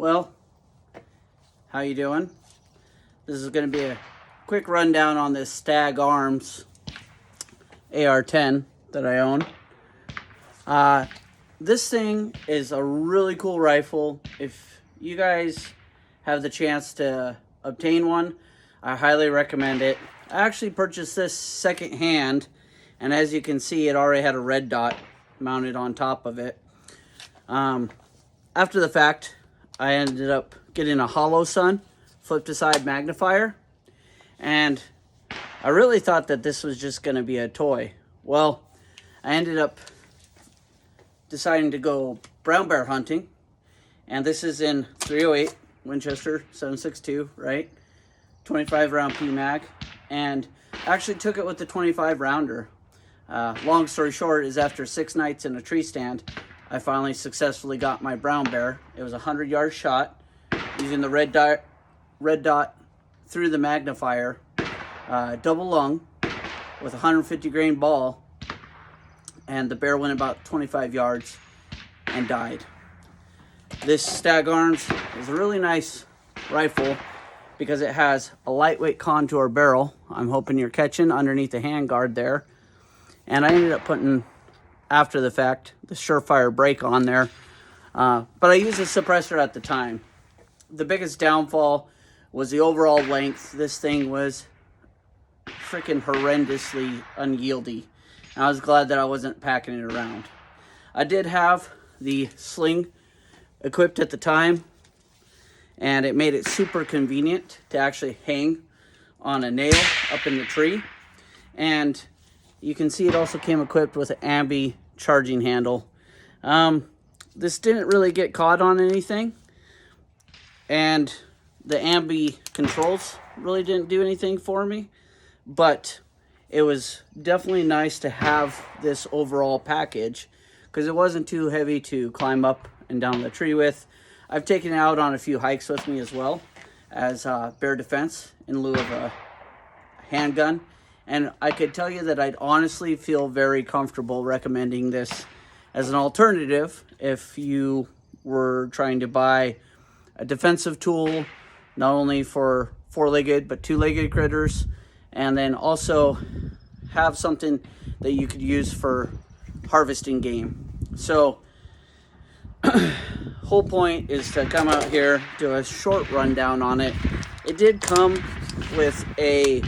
Well, how you doing? This is going to be a quick rundown on this Stag Arms AR-10 that I own. This thing is a really cool rifle. If you guys have the chance to obtain one, I highly recommend it. I actually purchased this secondhand, and as you can see, it already had a red dot mounted on top of it. After the fact, I ended up getting a hollow sun flip to side magnifier, and I really thought that this was just going to be a toy. Well, I ended up deciding to go brown bear hunting, and this is in .308 Winchester 7.62, right? 25 round PMag, and actually took it with the 25 rounder. Long story short is after 6 nights in a tree stand, I finally successfully got my brown bear. It was a 100-yard shot using the red dot through the magnifier, double lung with a 150 grain ball, and the bear went about 25 yards and died. This Stag Arms is a really nice rifle because it has a lightweight contour barrel. I'm hoping you're catching underneath the handguard there. And I ended up putting, after the fact, the Surefire brake on there. But I used a suppressor at the time. The biggest downfall was the overall length. This thing was freaking horrendously unyieldy. And I was glad that I wasn't packing it around. I did have the sling equipped at the time, and it made it super convenient to actually hang on a nail up in the tree. And you can see it also came equipped with an ambi charging handle. This didn't really get caught on anything, and the ambi controls really didn't do anything for me, but it was definitely nice to have this overall package because it wasn't too heavy to climb up and down the tree with. I've taken it out on a few hikes with me as well as bear defense in lieu of a handgun. And I could tell you that I'd honestly feel very comfortable recommending this as an alternative if you were trying to buy a defensive tool, not only for four-legged but two-legged critters, and then also have something that you could use for harvesting game. So whole point is to come out here, do a short rundown on it. It did come with a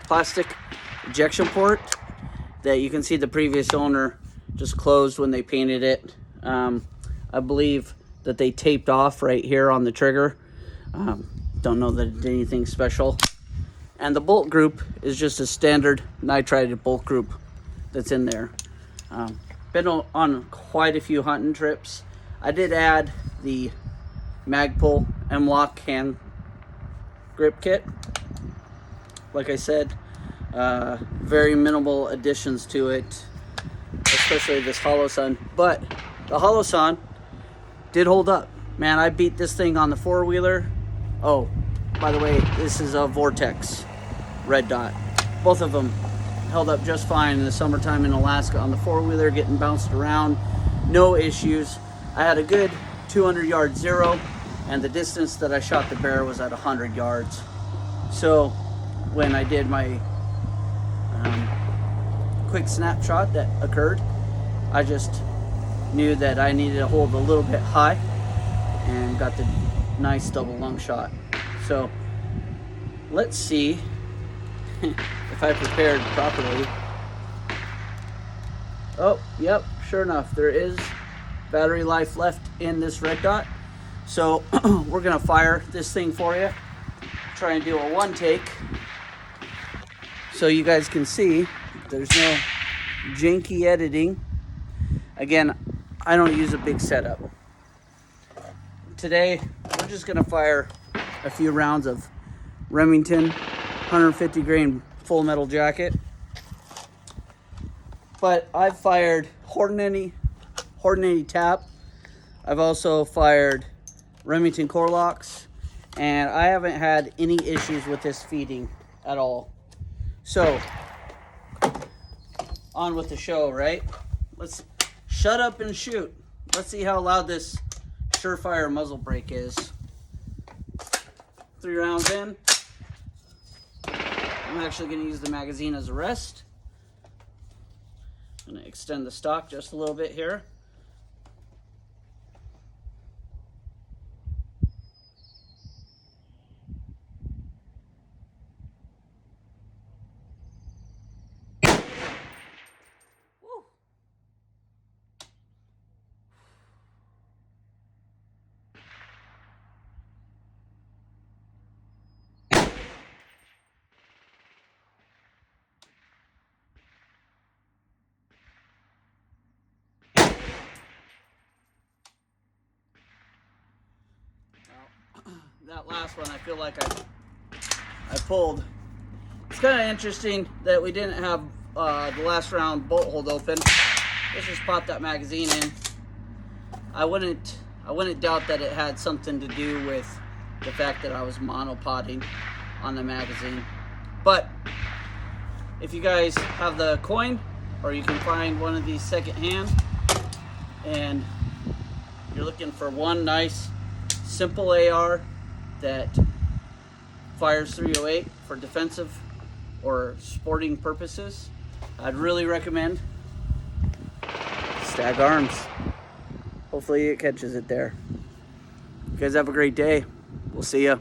plastic ejection port that you can see the previous owner just closed when they painted it. I believe that they taped off right here on the trigger. Don't know that it did anything special. And the bolt group is just a standard nitrided bolt group that's in there. Been on quite a few hunting trips. I did add the Magpul M-Lock hand grip kit. Like I said, very minimal additions to it, especially this hollow sun. But the hollow sun did hold up. Man, I beat this thing on the four-wheeler. Oh, by the way, this is a Vortex red dot. Both of them held up just fine in the summertime in Alaska on the four-wheeler, getting bounced around. No issues. I had a good 200-yard zero, and the distance that I shot the bear was at 100 yards. So when I did my quick snapshot that occurred, I just knew that I needed to hold a little bit high and got the nice double lung shot. So let's see if I prepared properly. Oh, yep, sure enough, there is battery life left in this red dot. So we're gonna fire this thing for you. Try and do a one take so you guys can see there's no janky editing. Again, I don't use a big setup. Today, we're just gonna fire a few rounds of Remington 150 grain full metal jacket. But I've fired Hornady tap. I've also fired Remington core locks, and I haven't had any issues with this feeding at all. So, on with the show, right? Let's shut up and shoot. Let's see how loud this surefire muzzle brake is. 3 rounds in. I'm actually going to use the magazine as a rest. I'm going to extend the stock just a little bit here. That last one, I feel like I pulled. It's kind of interesting that we didn't have the last round bolt hold open. Let's just pop that magazine in. I wouldn't doubt that it had something to do with the fact that I was monopoding on the magazine. But if you guys have the coin, or you can find one of these secondhand, and you're looking for one nice simple AR that fires 308 for defensive or sporting purposes, I'd really recommend Stag Arms. Hopefully it catches it there. You guys have a great day. We'll see ya.